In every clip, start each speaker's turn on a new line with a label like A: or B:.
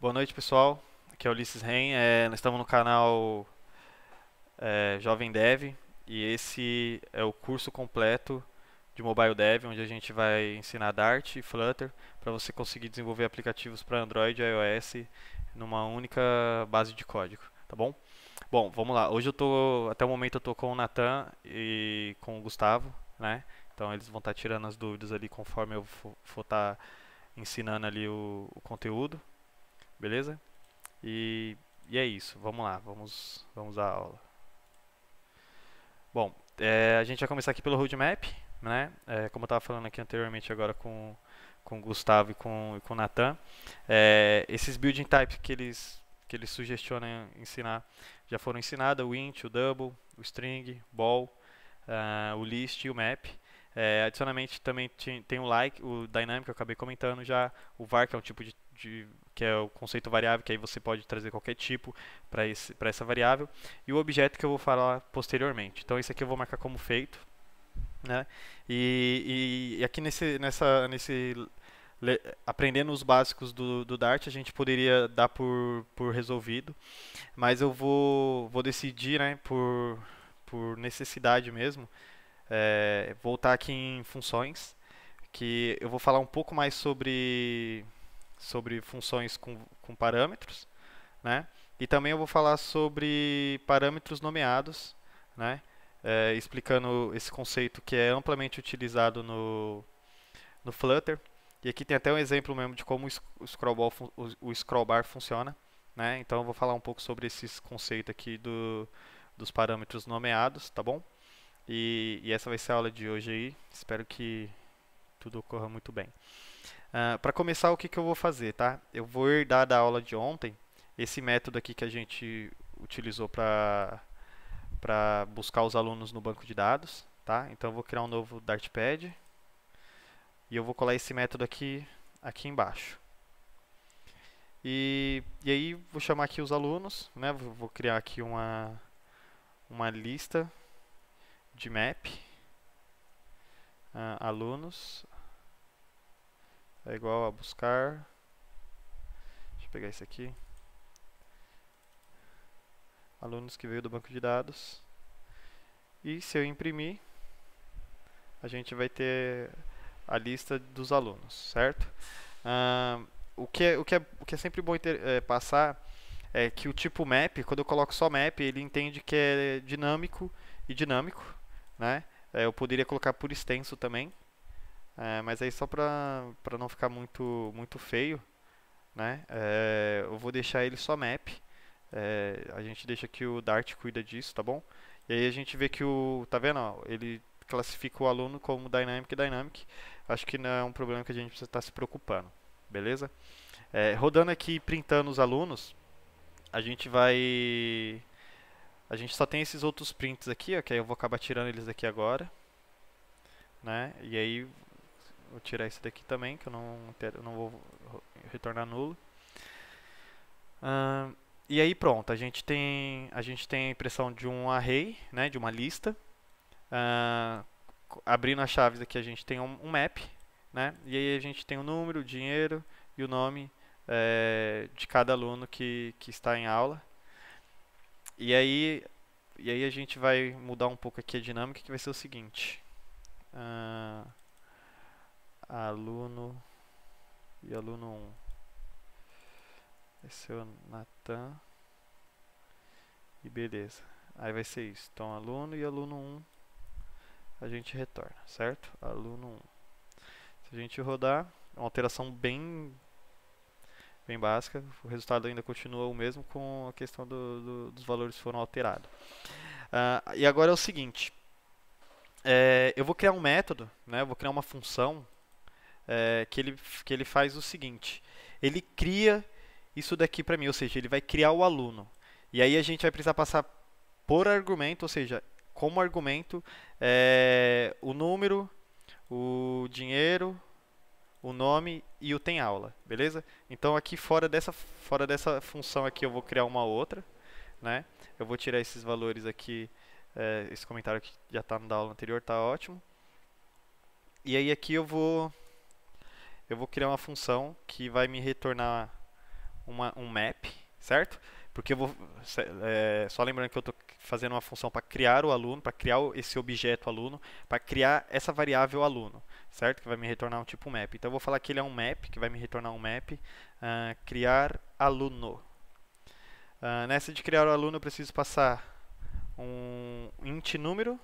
A: Boa noite, pessoal. Aqui é o Ulisses Ren. Nós estamos no canal Jovem Dev e esse é o curso completo de Mobile Dev, onde a gente vai ensinar Dart e Flutter para você conseguir desenvolver aplicativos para Android e iOS numa única base de código, tá bom? Bom, vamos lá. Hoje até o momento eu tô com o Natan e com o Gustavo, né? Então eles vão estar tirando as dúvidas ali conforme eu for estar ensinando ali o conteúdo, beleza? E, e é isso, vamos lá, vamos à aula. Bom, a gente vai começar aqui pelo roadmap, né? Como eu estava falando aqui anteriormente agora com o Gustavo e com o Nathan, esses building types que eles sugestionam ensinar já foram ensinados, o int, o double, o string, ball, o list e o map. Adicionalmente também tem o like, o dynamic que eu acabei comentando já, o var que é um tipo que é o conceito variável, que aí você pode trazer qualquer tipo para essa variável, e o objeto que eu vou falar posteriormente. Então esse aqui eu vou marcar como feito, né? E aqui aprendendo os básicos do Dart, a gente poderia dar por resolvido, mas eu vou decidir, né, por necessidade mesmo, voltar aqui em funções, que eu vou falar um pouco mais sobre funções com parâmetros, né? E também eu vou falar sobre parâmetros nomeados, né? Explicando esse conceito que é amplamente utilizado no Flutter. E aqui tem até um exemplo mesmo de como o scroll bar funciona, né? Então eu vou falar um pouco sobre esses conceitos aqui dos parâmetros nomeados, tá bom? E essa vai ser a aula de hoje aí. Espero que tudo ocorra muito bem. Para começar, o que eu vou fazer, tá? Eu vou herdar da aula de ontem esse método aqui que a gente utilizou para buscar os alunos no banco de dados, tá? Então eu vou criar um novo Dartpad e eu vou colar esse método aqui embaixo. E aí vou chamar aqui os alunos, né? Vou criar aqui uma lista de map, alunos é igual a buscar. Deixa eu pegar esse aqui. Alunos que veio do banco de dados. E se eu imprimir, a gente vai ter a lista dos alunos, certo? O que é sempre bom passar é que o tipo map, quando eu coloco só map, ele entende que é dinâmico e dinâmico, né? Eu poderia colocar por extenso também, mas aí só para não ficar muito feio, né? Eu vou deixar ele só map. A gente deixa que o Dart cuida disso, tá bom? E aí a gente vê que tá vendo? Ó, ele classifica o aluno como Dynamic e Dynamic. Acho que não é um problema que a gente precisa estar se preocupando, beleza? Rodando aqui, printando os alunos, a gente vai... A gente só tem esses outros prints aqui, ó, que aí eu vou acabar tirando eles aqui agora, né? E aí vou tirar esse daqui também, que eu não vou retornar nulo. E aí pronto, a gente tem a impressão de um array, né, de uma lista. Ah, Abrindo as chaves aqui a gente tem um map, né, e aí a gente tem o número, o dinheiro e o nome de cada aluno que está em aula. E aí, e aí a gente vai mudar um pouco aqui a dinâmica, que vai ser o seguinte. ah, Aluno e aluno 1. Vai ser o Natan. E beleza. Aí vai ser isso. Então, aluno e aluno 1 a gente retorna, certo? Aluno 1. Se a gente rodar, é uma alteração bem básica. O resultado ainda continua o mesmo com a questão dos valores que foram alterados. E agora é o seguinte. Eu vou criar um método, né? Eu vou criar uma função que ele faz o seguinte. Ele cria isso daqui para mim, ou seja, ele vai criar o aluno. E aí a gente vai precisar passar por argumento, ou seja, como argumento, o número, o dinheiro, o nome e o tem aula, beleza? Então aqui fora dessa função aqui eu vou criar uma outra, né? Eu vou tirar esses valores aqui, esse comentário que já está da aula anterior, está ótimo. E aí aqui eu vou criar uma função que vai me retornar um map, certo? Porque eu vou, só lembrando que eu estou fazendo uma função para criar o aluno, para criar esse objeto aluno, para criar essa variável aluno, certo? Que vai me retornar um tipo map. Então eu vou falar que ele é um map, que vai me retornar um map, criar aluno. Nessa de criar o aluno eu preciso passar um int número,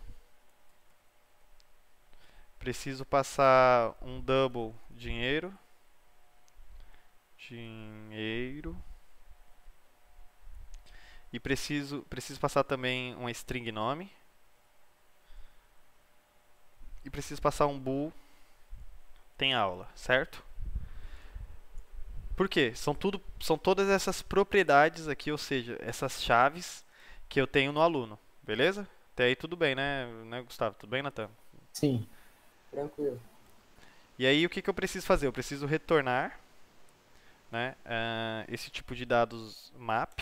A: preciso passar um double dinheiro, e preciso passar também uma string nome, e preciso passar um bool tem aula, certo? Por quê? São todas essas propriedades aqui, ou seja, essas chaves que eu tenho no aluno, beleza? Até aí tudo bem, né, Gustavo? Tudo bem, Natan?
B: Sim, tranquilo.
A: E aí o que que eu preciso fazer? Eu preciso retornar, né, esse tipo de dados map,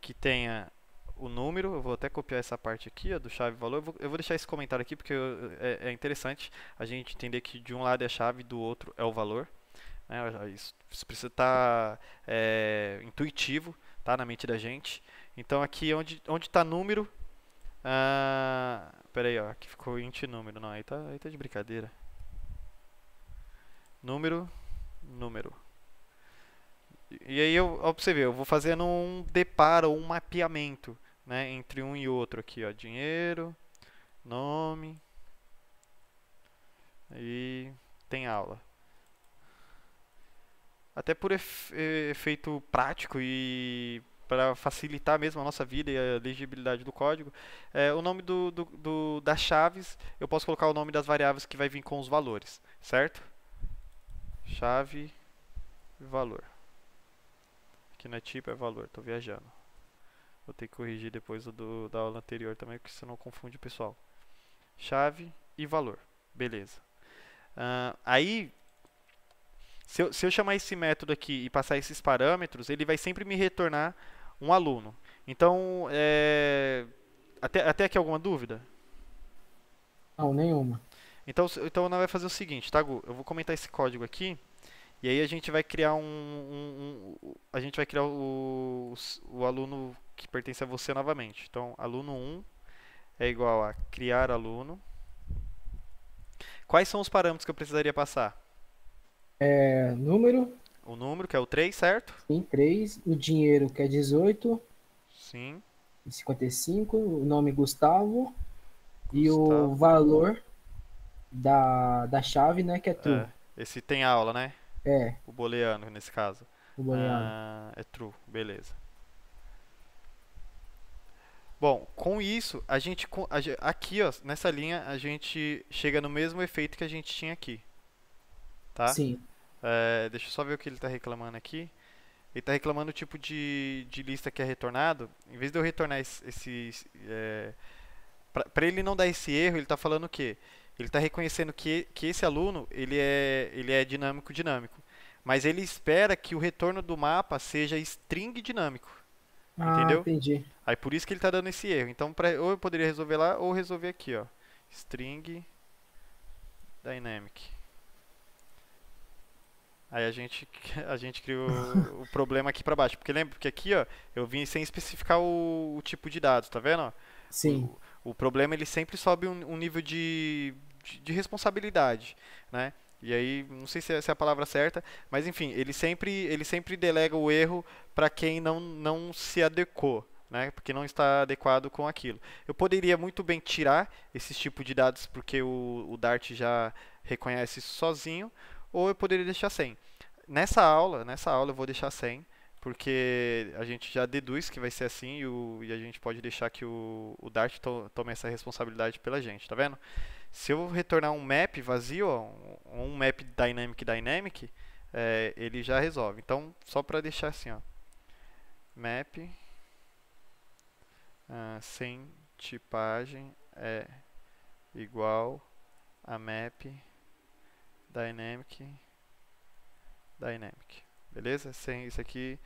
A: que tenha o número. Eu vou até copiar essa parte aqui, ó, do chave valor. Eu vou deixar esse comentário aqui porque é interessante a gente entender que de um lado é a chave, do outro é o valor. Né? Isso precisa estar intuitivo, tá, na mente da gente. Então aqui onde está número, pera aí, ó, aqui ficou int número, não, aí tá de brincadeira. Número, número. E aí, ó, pra você ver, eu vou fazendo um deparo, um mapeamento, né, entre um e outro aqui, ó, dinheiro, nome e tem aula. Até por efeito prático e para facilitar mesmo a nossa vida e a legibilidade do código, o nome das chaves, eu posso colocar o nome das variáveis que vai vir com os valores, certo? Chave e valor. Aqui não é tipo, é valor, estou viajando. Vou ter que corrigir depois da aula anterior também, porque senão confunde o pessoal. Chave e valor, beleza. Aí, se eu chamar esse método aqui e passar esses parâmetros, ele vai sempre me retornar um aluno. Então, até aqui alguma dúvida?
B: Não, nenhuma.
A: Então nós vai fazer o seguinte, tá, Gu? Eu vou comentar esse código aqui e aí a gente vai criar a gente vai criar o aluno que pertence a você novamente. Então, aluno 1 é igual a criar aluno. Quais são os parâmetros que eu precisaria passar?
B: Número,
A: O número, que é o 3, certo?
B: sim, 3. O dinheiro, que é
A: Sim.
B: 18,55. O nome, Gustavo. E o
A: Gustavo.
B: valor da chave, né, que é true.
A: Esse tem aula, né?
B: É,
A: O booleano, nesse caso.
B: o booleano.
A: É true, beleza. Bom, com isso, aqui, ó, nessa linha, a gente chega no mesmo efeito que a gente tinha aqui, tá?
B: Sim.
A: Deixa eu só ver o que ele está reclamando aqui. Ele está reclamando o tipo de lista que é retornado. Em vez de eu retornar para ele não dar esse erro, ele está falando o quê? Ele está reconhecendo que esse aluno ele é dinâmico dinâmico, mas ele espera que o retorno do mapa seja string dinâmico,
B: Ah,
A: entendeu?
B: entendi.
A: Aí por isso que ele está dando esse erro. Então, ou eu poderia resolver lá ou resolver aqui, ó, string dynamic. Aí a gente cria o problema aqui para baixo, porque lembra que aqui, ó, eu vim sem especificar o tipo de dados, tá vendo? Ó?
B: Sim.
A: O problema ele sempre sobe um nível de responsabilidade, né? E aí, não sei se é a palavra certa, mas enfim, ele sempre delega o erro para quem não se adequou, né? Porque não está adequado com aquilo. Eu poderia muito bem tirar esses tipos de dados porque o Dart já reconhece isso sozinho, ou eu poderia deixar sem. Nessa aula eu vou deixar sem, porque a gente já deduz que vai ser assim e a gente pode deixar que o Dart tome essa responsabilidade pela gente, tá vendo? Se eu retornar um map vazio, ó, um map dynamic, ele já resolve. Então, só para deixar assim, ó, map sem tipagem é igual a map dynamic. Beleza? Sem isso aqui,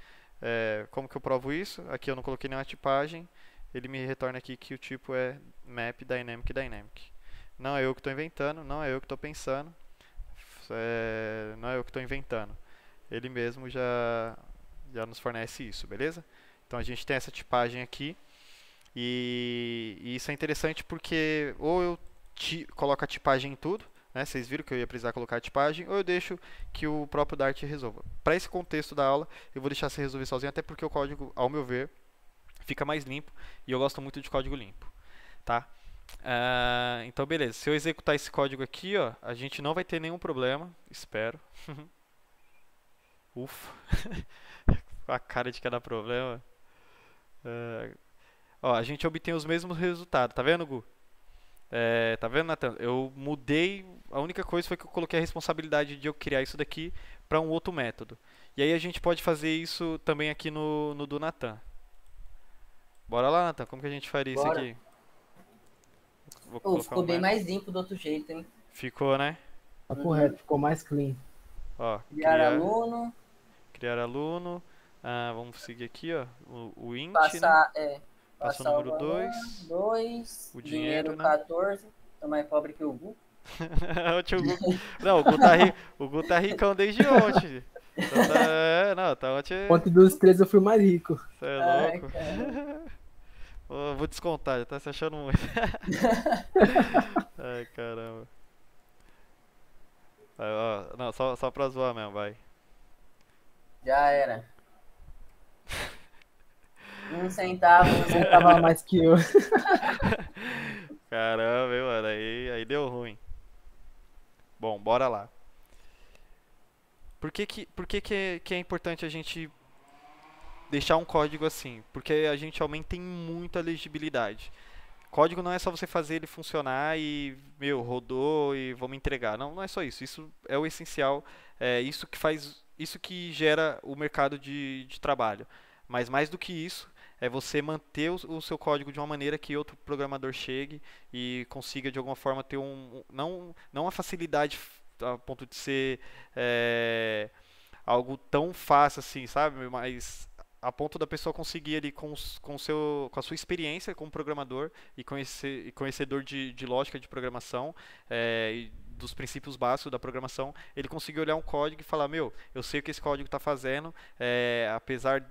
A: como que eu provo isso? Aqui eu não coloquei nenhuma tipagem, ele me retorna aqui que o tipo é map dynamic. Não é eu que estou inventando, não é eu que estou pensando, não é eu que estou inventando. ele mesmo já nos fornece isso, beleza? Então a gente tem essa tipagem aqui e isso é interessante porque ou eu coloco a tipagem em tudo, né? Vocês viram que eu ia precisar colocar a tipagem, ou eu deixo que o próprio Dart resolva. Para esse contexto da aula, eu vou deixar você resolver sozinho, até porque o código, ao meu ver, fica mais limpo e eu gosto muito de código limpo, tá? Então beleza, se eu executar esse código aqui, ó, a gente não vai ter nenhum problema, espero. Ufa, com a cara de que dá problema. Ah, ó, a gente obtém os mesmos resultados, tá vendo, Gu? Tá vendo, Nathan? Eu mudei, a única coisa foi que eu coloquei a responsabilidade de eu criar isso daqui para um outro método. E aí a gente pode fazer isso também aqui no do Nathan. Bora lá, Nathan, como que a gente faria isso
C: Bora.
A: aqui? Vou
C: Oh,
A: colocar um
C: ficou bem
A: método.
C: mais limpo do outro jeito, hein?
A: Ficou, né?
B: Papo
C: Uhum.
B: reto, ficou mais clean.
A: Ó,
C: Criar aluno,
A: criar aluno. Vamos seguir aqui, ó. O int, né?
C: passar,
A: Passa o
C: passar o
A: número
C: valor,
A: 2.
C: 2,
A: O dinheiro,
C: dinheiro
A: né?
C: 14, tô mais pobre que o Gu.
A: O tio Gu... Não, o Gu tá ricão desde ontem. Então não, tá ontem.
B: Ontem dos três eu fui mais rico.
A: Você é
C: Ai,
A: louco.
C: cara.
A: Vou descontar, já tá se achando muito. Ai, caramba. Ó, não, só pra zoar mesmo, vai.
C: Já era. Um centavo,
B: Você tava mais que eu.
A: Caramba, hein, mano, aí deu ruim. Bom, bora lá. Por que é importante a gente deixar um código assim? Porque a gente aumenta em muito a legibilidade. Código não é só você fazer ele funcionar e, meu, rodou e vamos entregar. Não, não é só isso. Isso é o essencial. É isso que faz, isso que gera o mercado de trabalho. Mas mais do que isso, é você manter o seu código de uma maneira que outro programador chegue e consiga de alguma forma ter não uma facilidade a ponto de ser algo tão fácil assim, sabe? Mas a ponto da pessoa conseguir ali com a sua experiência como programador e conhecedor de lógica de programação e dos princípios básicos da programação, ele conseguir olhar um código e falar, meu, eu sei o que esse código está fazendo, apesar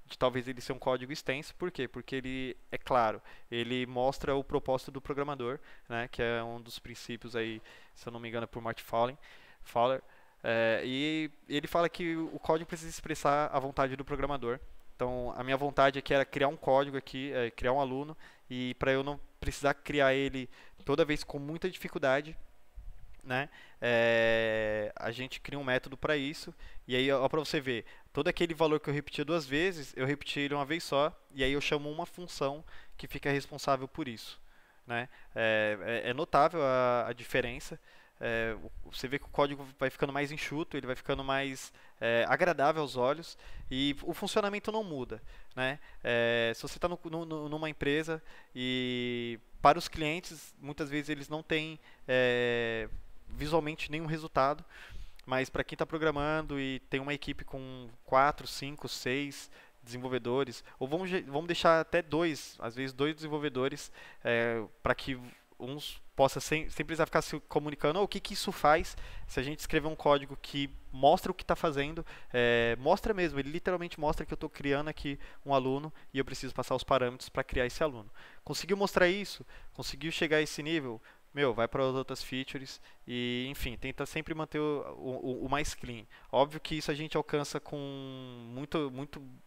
A: de talvez ele ser um código extenso, por quê? Porque ele é claro, ele mostra o propósito do programador, né, que é um dos princípios aí, se eu não me engano, por Martin Fowler, e ele fala que o código precisa expressar a vontade do programador. Então, a minha vontade aqui era criar um código aqui, criar um aluno, e para eu não precisar criar ele toda vez com muita dificuldade, né? A gente cria um método para isso, e aí, ó, para você ver, todo aquele valor que eu repetia duas vezes, eu repeti ele uma vez só, e aí eu chamo uma função que fica responsável por isso, né? É notável a diferença. Você vê que o código vai ficando mais enxuto, ele vai ficando mais agradável aos olhos e o funcionamento não muda, né? Se você está numa empresa e para os clientes, muitas vezes eles não têm visualmente nenhum resultado, mas para quem está programando e tem uma equipe com 4, 5, 6 desenvolvedores, ou vamos deixar até dois, às vezes dois desenvolvedores, para que uns possa sem precisar ficar se comunicando, o que isso faz se a gente escrever um código que mostra o que está fazendo, mostra mesmo, ele literalmente mostra que eu estou criando aqui um aluno e eu preciso passar os parâmetros para criar esse aluno. Conseguiu mostrar isso? Conseguiu chegar a esse nível? Meu, vai para as outras features e, enfim, tenta sempre manter o mais clean. Óbvio que isso a gente alcança com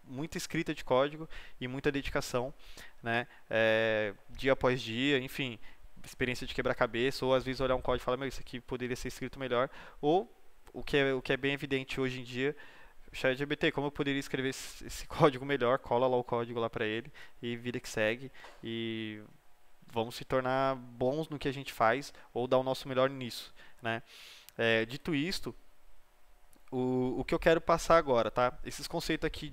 A: muita escrita de código e muita dedicação, né? Dia após dia, enfim, experiência de quebra-cabeça, ou às vezes olhar um código e falar, meu, isso aqui poderia ser escrito melhor, ou o que é bem evidente hoje em dia, ChatGPT, como eu poderia escrever esse código melhor, cola lá o código lá para ele e vida que segue e vamos se tornar bons no que a gente faz ou dar o nosso melhor nisso, né? Dito isto, o que eu quero passar agora, tá? Esses conceitos aqui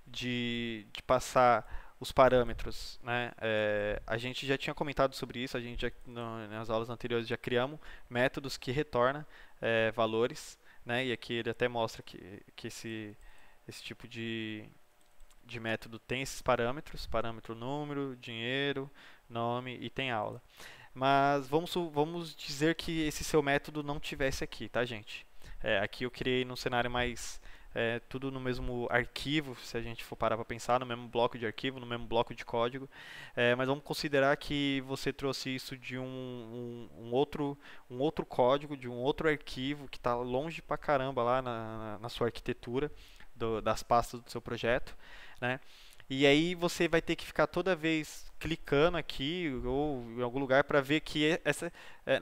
A: de passar os parâmetros, né? A gente já tinha comentado sobre isso, a gente nas aulas anteriores já criamos métodos que retornam valores, né? E aqui ele até mostra que esse tipo de método tem esses parâmetros, parâmetro número, dinheiro, nome e tem aula. Mas vamos dizer que esse seu método não tivesse aqui, tá, gente? Aqui eu criei num cenário mais tudo no mesmo arquivo, se a gente for parar para pensar, no mesmo bloco de arquivo, no mesmo bloco de código. Mas vamos considerar que você trouxe isso de um outro código, de um outro arquivo que está longe pra caramba lá na sua arquitetura das pastas do seu projeto, né? E aí você vai ter que ficar toda vez clicando aqui ou em algum lugar para ver que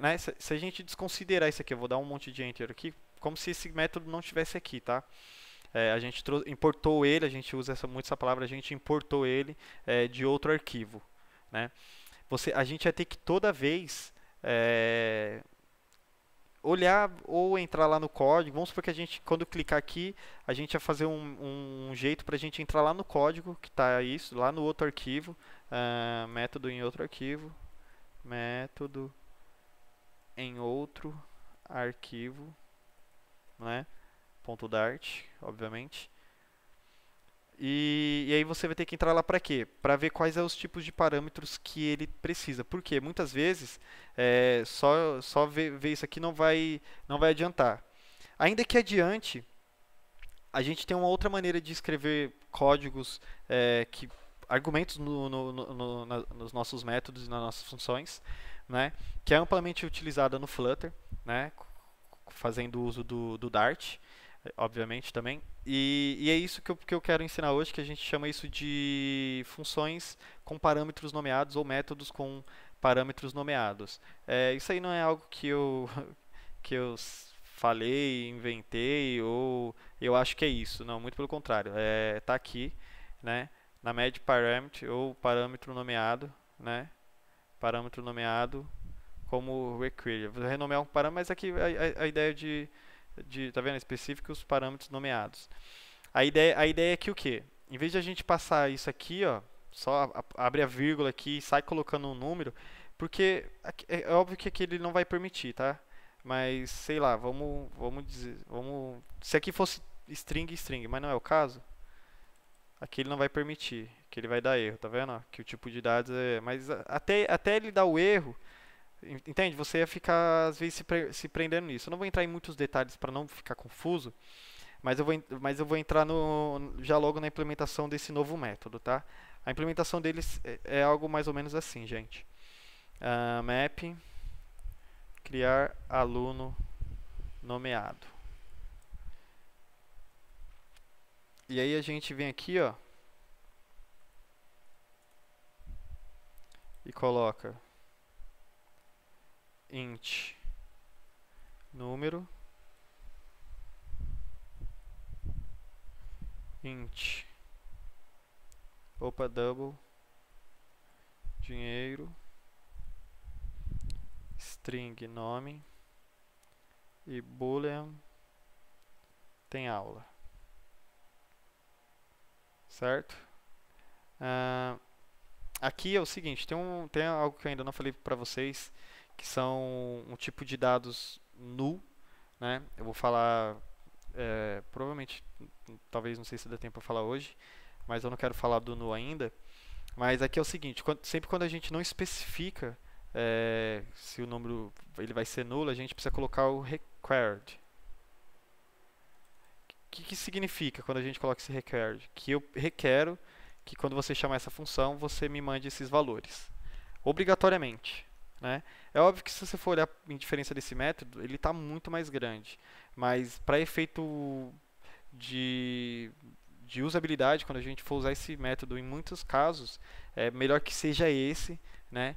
A: né, se a gente desconsiderar isso aqui, eu vou dar um monte de enter aqui, como se esse método não estivesse aqui, tá? A gente importou ele, a gente usa muito essa palavra, a gente importou ele de outro arquivo, né? A gente vai ter que toda vez olhar ou entrar lá no código. Vamos supor que a gente, quando clicar aqui, a gente vai fazer um jeito para a gente entrar lá no código, que está isso, lá no outro arquivo, método em outro arquivo, método em outro arquivo, né? .dart, obviamente. E aí você vai ter que entrar lá para quê? Para ver quais são os tipos de parâmetros que ele precisa. Por quê? Muitas vezes só ver isso aqui não vai adiantar. Ainda que adiante, a gente tem uma outra maneira de escrever códigos, argumentos nos nossos métodos e nas nossas funções, né? Que é amplamente utilizada no Flutter, né? Fazendo uso do Dart, obviamente também. E é isso que eu quero ensinar hoje, que a gente chama isso de funções com parâmetros nomeados ou métodos com parâmetros nomeados. Isso aí não é algo que eu falei, inventei, ou eu acho que é isso. Não, muito pelo contrário. Tá aqui, né, na Med Parameter ou parâmetro nomeado, né, parâmetro nomeado como require. Vou renomear um parâmetro, mas aqui a ideia tá vendo, específicos parâmetros nomeados. A ideia é que o quê? Em vez de a gente passar isso aqui, ó, só abre a vírgula aqui e sai colocando um número, porque é óbvio que aqui ele não vai permitir, tá? Mas sei lá, vamos dizer, se aqui fosse string, mas não é o caso, aqui ele não vai permitir, que ele vai dar erro, tá vendo? Ó, que o tipo de dados mas até ele dar o erro, entende? Você ia ficar, às vezes, se prendendo nisso. Eu não vou entrar em muitos detalhes para não ficar confuso, mas eu vou entrar já logo na implementação desse novo método, tá? A implementação deles é algo mais ou menos assim, gente. Map, criar aluno nomeado. E aí a gente vem aqui, ó, e coloca int número, int double dinheiro, string nome e boolean tem aula, certo? Aqui é o seguinte, tem algo que eu ainda não falei para vocês, que são um tipo de dados null, né? Eu vou falar, provavelmente, talvez, não sei se dá tempo para falar hoje, mas eu não quero falar do null ainda. Mas aqui é o seguinte, sempre quando a gente não especifica se o número ele vai ser nulo, a gente precisa colocar o required. O que significa quando a gente coloca esse required? Que eu requero que quando você chamar essa função, você me mande esses valores. Obrigatoriamente. Né? É óbvio que se você for olhar em diferença desse método, ele está muito mais grande. Mas para efeito de usabilidade, quando a gente for usar esse método em muitos casos, é melhor que seja esse, né?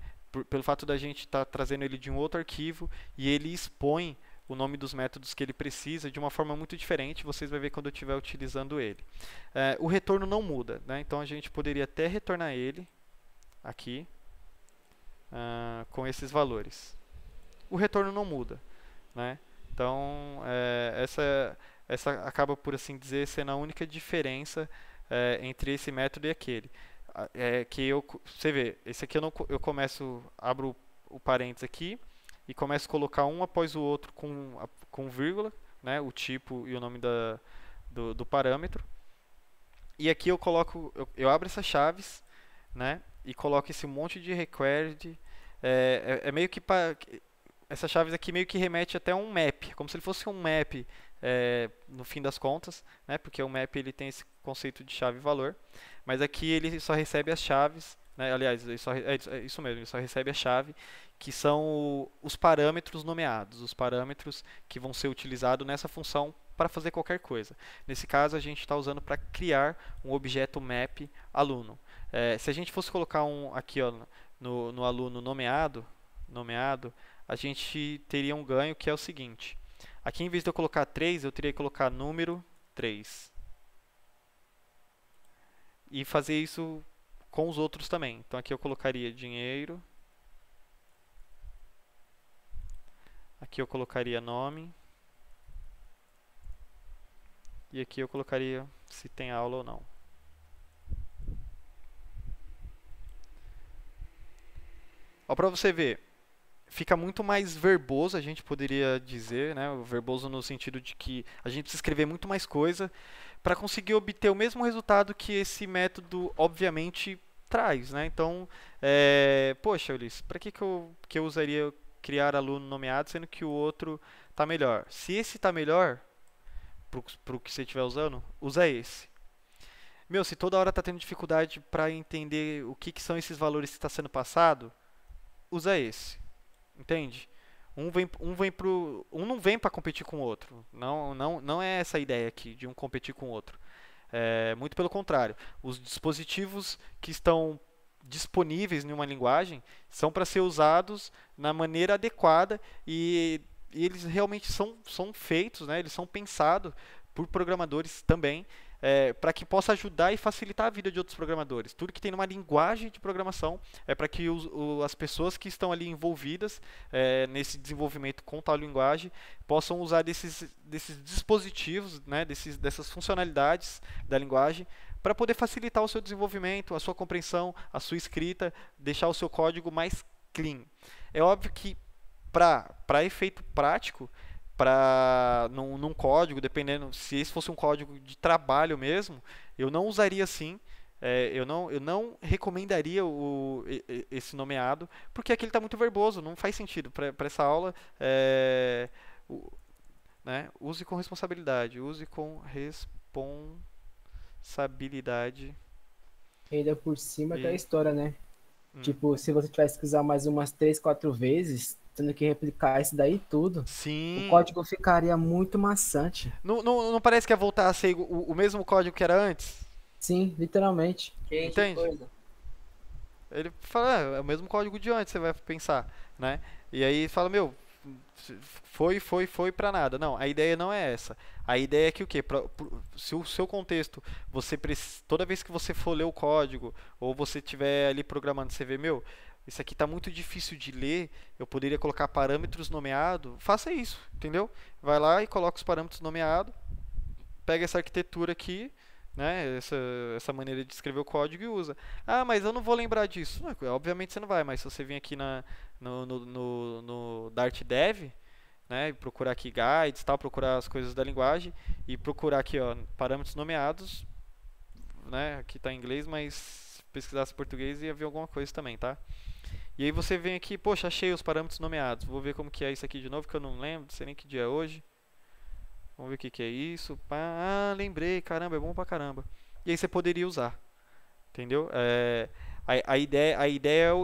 A: Pelo fato da gente estar trazendo ele de um outro arquivo e ele expõe o nome dos métodos que ele precisa de uma forma muito diferente, vocês vão ver quando eu estiver utilizando ele. O retorno não muda, né? Então a gente poderia até retornar ele aqui com esses valores. O retorno não muda, né? Então essa acaba, por assim dizer, sendo a única diferença entre esse método e aquele. Você vê, esse aqui eu abro o parênteses aqui e começo a colocar um após o outro com vírgula, né, o tipo e o nome do parâmetro. E aqui eu abro essas chaves, né, e coloco esse monte de required. Meio que essas chaves aqui meio que remete até a um map, como se ele fosse um map no fim das contas, né? Porque o map ele tem esse conceito de chave e valor, mas aqui ele só recebe as chaves, né? Aliás, é isso mesmo, ele só recebe a chave, que são os parâmetros nomeados, os parâmetros que vão ser utilizados nessa função para fazer qualquer coisa. Nesse caso, a gente está usando para criar um objeto map aluno. Se a gente fosse colocar aqui, ó, no aluno nomeado, a gente teria um ganho que é o seguinte. Aqui, em vez de eu colocar 3, eu teria que colocar número 3. E fazer isso com os outros também. Então, aqui eu colocaria dinheiro. Aqui eu colocaria nome. E aqui eu colocaria se tem aula ou não. Ó, para você ver, fica muito mais verboso, a gente poderia dizer, né? Verboso no sentido de que a gente precisa escrever muito mais coisa para conseguir obter o mesmo resultado que esse método, obviamente, traz, né? Então, poxa, Ulisses, para que eu usaria criar aluno nomeado, sendo que o outro está melhor? Se esse está melhor, para o que você estiver usando, usa esse. Meu, se toda hora está tendo dificuldade para entender o que são esses valores que está sendo passado, usa esse. Entende? Um não vem para competir com o outro. Não é essa a ideia aqui de um competir com o outro. Muito pelo contrário. Os dispositivos que estão disponíveis em uma linguagem são para ser usados na maneira adequada e eles realmente são feitos, né? Eles são pensados por programadores também para que possa ajudar e facilitar a vida de outros programadores. Tudo que tem numa linguagem de programação é para que as pessoas que estão ali envolvidas nesse desenvolvimento com tal linguagem possam usar desses dispositivos, né, dessas funcionalidades da linguagem para poder facilitar o seu desenvolvimento, a sua compreensão, a sua escrita, deixar o seu código mais clean. É óbvio que para efeito prático, num código, dependendo se esse fosse um código de trabalho mesmo, eu não usaria assim. Eu não recomendaria esse nomeado, porque aqui ele está muito verboso, não faz sentido para essa aula. Né? Use com responsabilidade. Use com responsabilidade.
B: E ainda por cima aquela
A: E,
B: história, né?
A: hum,
B: Tipo, se você tivesse que usar mais umas 3, 4 vezes, tendo que replicar isso daí tudo, o
A: sim.
B: código ficaria muito maçante.
A: Não parece que ia voltar a ser o mesmo código que era antes?
B: Sim, literalmente.
C: Que
A: Entende?
C: coisa.
A: Ele fala, é o mesmo código de antes, você vai pensar, né? E aí fala, meu, foi pra nada. Não, a ideia não é essa. A ideia é que o quê? Se o seu contexto, toda vez que você for ler o código, ou você estiver ali programando, você vê, meu, isso aqui está muito difícil de ler, eu poderia colocar parâmetros nomeados, faça isso, entendeu? Vai lá e coloca os parâmetros nomeados, pega essa arquitetura aqui, né, essa maneira de escrever o código e usa. Ah, mas eu não vou lembrar disso. Não, obviamente você não vai, mas se você vir aqui no Dart Dev, né, e procurar aqui guides, tal, procurar as coisas da linguagem e procurar aqui, ó, parâmetros nomeados, né, aqui está em inglês, mas se pesquisasse em português ia ver alguma coisa também, tá? E aí você vem aqui, poxa, achei os parâmetros nomeados. Vou ver como que é isso aqui de novo, que eu não lembro, não sei nem que dia é hoje. Vamos ver o que que é isso. Ah, lembrei, caramba, é bom pra caramba. E aí você poderia usar, entendeu? A ideia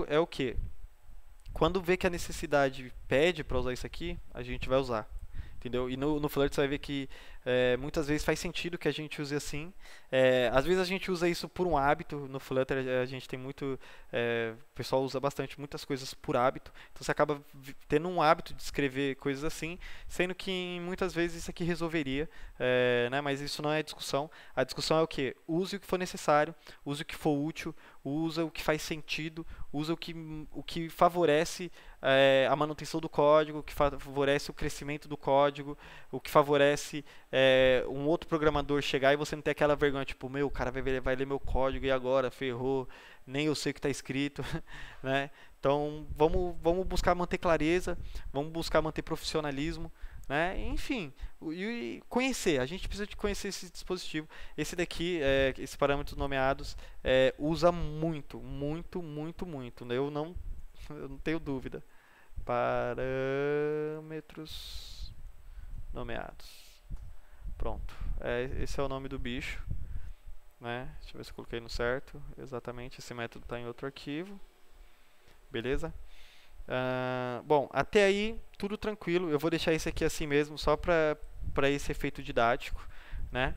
A: é o quê? Quando vê que a necessidade pede para usar isso aqui, a gente vai usar. Entendeu? E no Flirt você vai ver que muitas vezes faz sentido que a gente use assim. Às vezes a gente usa isso por um hábito. No Flutter a gente tem muito. O pessoal usa bastante muitas coisas por hábito. Então você acaba tendo um hábito de escrever coisas assim, sendo que muitas vezes isso aqui resolveria. Né? Mas isso não é discussão. A discussão é o que? Use o que for necessário, use o que for útil, usa o que faz sentido, usa o que favorece a manutenção do código, o que favorece o crescimento do código, o que favorece um outro programador chegar e você não ter aquela vergonha, tipo, meu, o cara vai ler meu código e agora, ferrou, nem eu sei o que está escrito, né? Então, vamos buscar manter clareza, vamos buscar manter profissionalismo, né? Enfim, e conhecer, a gente precisa de conhecer esse dispositivo. Esse daqui, esses parâmetros nomeados, usa muito, muito, muito, muito, né? Eu não tenho dúvida. Parâmetros nomeados. Pronto. Esse é o nome do bicho, né? Deixa eu ver se eu coloquei no certo. Exatamente, esse método está em outro arquivo. Beleza? Bom, até aí tudo tranquilo. Eu vou deixar esse aqui assim mesmo, só para esse efeito didático, né?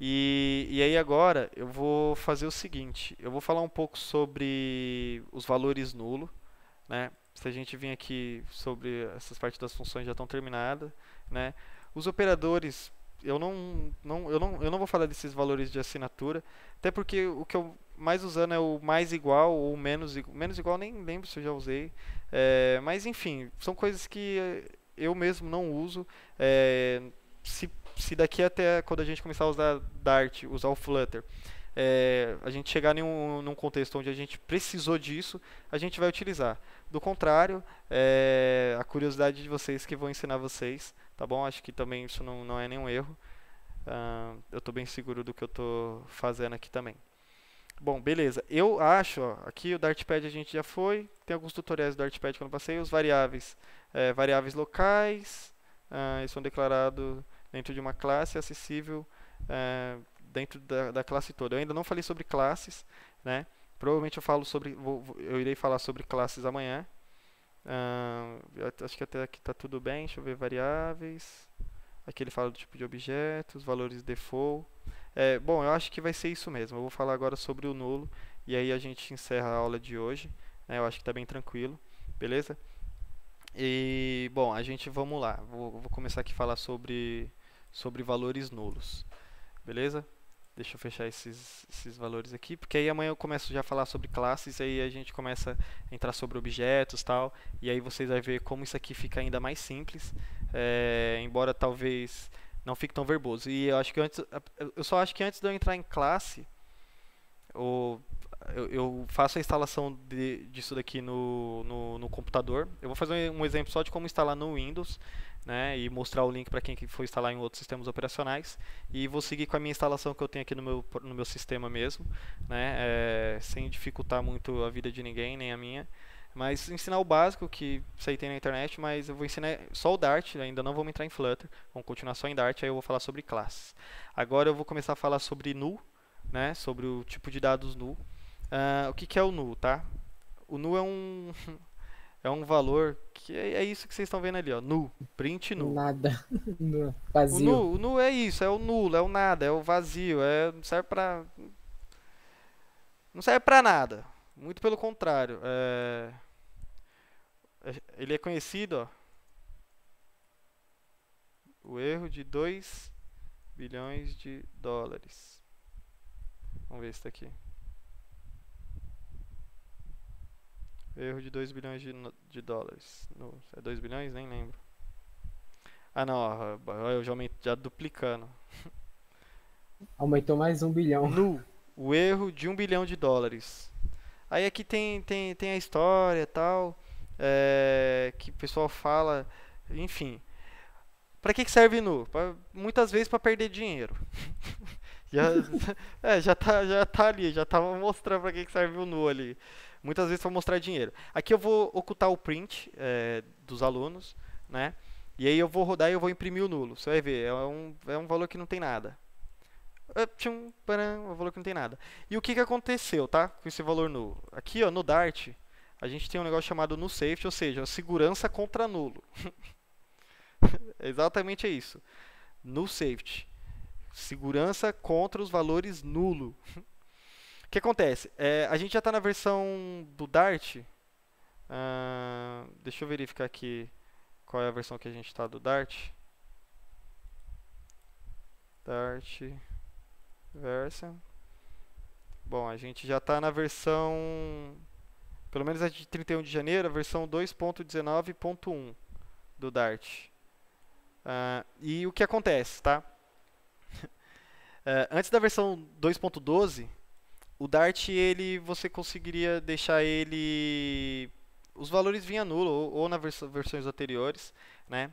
A: E aí agora eu vou fazer o seguinte, eu vou falar um pouco sobre os valores nulo, né? Se a gente vir aqui sobre essas partes das funções já estão terminadas, né? Os operadores, eu não vou falar desses valores de assinatura, até porque o que eu mais usando é o mais igual ou menos igual, nem lembro se eu já usei, mas enfim, são coisas que eu mesmo não uso. Se daqui até quando a gente começar a usar Dart, usar o Flutter, a gente chegar num contexto onde a gente precisou disso, a gente vai utilizar. Do contrário, a curiosidade de vocês que vou ensinar vocês, tá bom? Acho que também isso não é nenhum erro. Eu estou bem seguro do que eu estou fazendo aqui também. Bom, beleza. Eu acho, ó, aqui o Dartpad a gente já foi. Tem alguns tutoriais do Dartpad que eu não passei. Os variáveis, variáveis locais, eles são declarados dentro de uma classe acessível dentro da classe toda. Eu ainda não falei sobre classes, né? Provavelmente eu irei falar sobre classes amanhã. Acho que até aqui está tudo bem. Deixa eu ver variáveis. Aqui ele fala do tipo de objetos, valores default. Bom, eu acho que vai ser isso mesmo. Eu vou falar agora sobre o nulo e aí a gente encerra a aula de hoje, né? Eu acho que está bem tranquilo, beleza? E bom, vamos lá. Vou começar aqui a falar sobre valores nulos, beleza? Deixa eu fechar esses valores aqui, porque aí amanhã eu começo já a falar sobre classes, aí a gente começa a entrar sobre objetos e tal, e aí vocês vão ver como isso aqui fica ainda mais simples, embora talvez não fique tão verboso. E eu só acho que antes de eu entrar em classe, eu faço a instalação disso daqui no computador. Eu vou fazer um exemplo só de como instalar no Windows, né, e mostrar o link para quem for instalar em outros sistemas operacionais. E vou seguir com a minha instalação que eu tenho aqui no meu sistema mesmo, né, sem dificultar muito a vida de ninguém, nem a minha. Mas ensinar o básico que você tem na internet, mas eu vou ensinar só o Dart, ainda não vamos entrar em Flutter, vamos continuar só em Dart, aí eu vou falar sobre classes. Agora eu vou começar a falar sobre null, né, sobre o tipo de dados null. O que é o null, tá? O null é um valor que é isso que vocês estão vendo ali, ó, null, print null.
B: Nada, vazio.
A: O null é isso, é o nulo, é o nada, é o vazio, não serve pra nada. Muito pelo contrário, ele é conhecido, ó, o erro de 2 bilhões de dólares. Vamos ver se está aqui. Erro de 2 bilhões de dólares. É 2 bilhões? Nem lembro. Ah, não, ó, eu já duplicando.
B: Aumentou mais 1 bilhão.
A: Null, o erro de 1 bilhão de dólares. Aí aqui tem a história e tal, que o pessoal fala, enfim. Para que serve null? Muitas vezes para perder dinheiro. já tá ali, já tava mostrando para que serve o null ali. Muitas vezes para mostrar dinheiro. Aqui eu vou ocultar o print dos alunos, né? E aí eu vou rodar e eu vou imprimir o nulo. Você vai ver, é um valor que não tem nada. Um valor que não tem nada. E o que aconteceu, tá? Com esse valor nulo? Aqui, ó, no Dart, a gente tem um negócio chamado null safety, ou seja, a segurança contra nulo. Exatamente isso. Null safety. Segurança contra os valores nulo. O que acontece? A gente já está na versão do Dart. Deixa eu verificar aqui qual é a versão que a gente está do Dart. Dart version. Bom, a gente já está na versão, pelo menos a de 31 de janeiro, a versão 2.19.1 do Dart. E o que acontece, tá? Antes da versão 2.12, o Dart, você conseguiria deixar ele... Os valores vinham nulo, ou nas versões anteriores, né?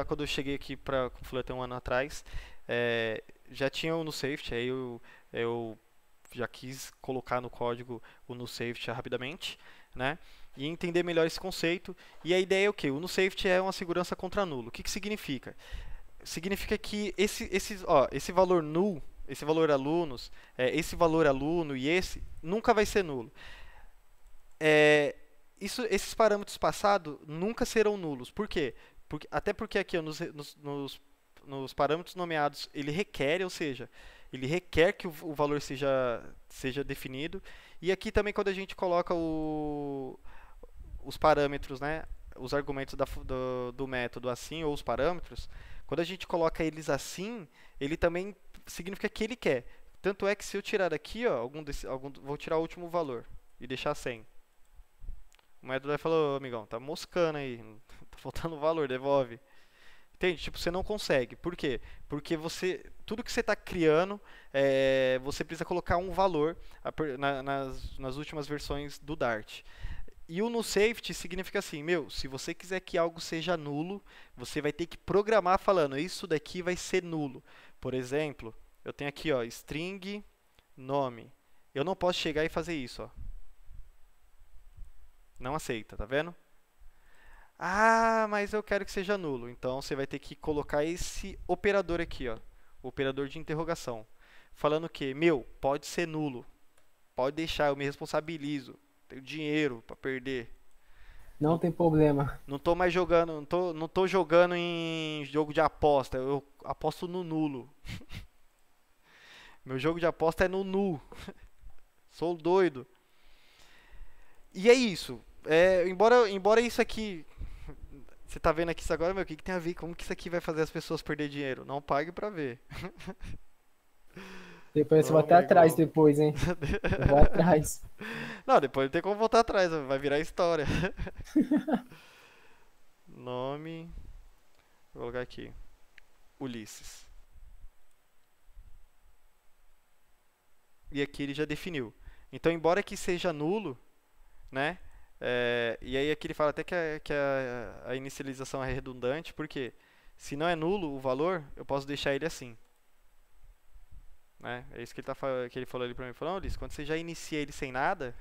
A: Quando eu cheguei aqui para o Flutter um ano atrás, já tinha o null safety, aí eu já quis colocar no código o null safety rapidamente, né? E entender melhor esse conceito. E a ideia é o quê? O null safety é uma segurança contra nulo. O que significa? significa que esse valor null, esse valor alunos, esse valor aluno e esse nunca vai ser nulo. Esses parâmetros passados nunca serão nulos. Por quê? Até porque aqui ó, nos parâmetros nomeados ele requer, ou seja, ele requer que o valor seja definido. E aqui também quando a gente coloca os parâmetros, né, os argumentos do método assim, ou os parâmetros, quando a gente coloca eles assim, ele também significa que ele quer. Tanto é que se eu tirar aqui, ó, vou tirar o último valor e deixar 100. O método vai falar, ô, amigão, tá moscando aí, tá faltando valor, devolve. Entende? Tipo, você não consegue. Por quê? Porque tudo que você está criando, você precisa colocar um valor nas últimas versões do Dart. E o noSafety significa assim, se você quiser que algo seja nulo, você vai ter que programar falando, isso daqui vai ser nulo. Por exemplo, eu tenho aqui, ó, string nome. Eu não posso chegar e fazer isso, ó. Não aceita, tá vendo? Ah, mas eu quero que seja nulo. Então você vai ter que colocar esse operador aqui, ó, o operador de interrogação, falando que, pode ser nulo. Pode deixar, eu me responsabilizo. Tenho dinheiro para perder.
B: Não tem problema.
A: Não tô mais jogando, não tô jogando em jogo de aposta. Eu aposto no nulo. Meu jogo de aposta é no null. Sou doido. E é isso. Embora isso aqui, você tá vendo aqui isso agora, o que tem a ver? Como que isso aqui vai fazer as pessoas perder dinheiro? Não pague pra ver.
B: Depois você vai até atrás depois, hein? Eu vou atrás.
A: Não, depois não tem como voltar atrás, vai virar história. Nome. Vou colocar aqui. Ulisses. E aqui ele já definiu. Então, embora aqui seja nulo, né? E aí aqui ele fala até que a inicialização é redundante, porque se não é nulo o valor, eu posso deixar ele assim. Né? É isso que ele falou ali pra mim. Ele falou, não, Ulisses, quando você já inicia ele sem nada,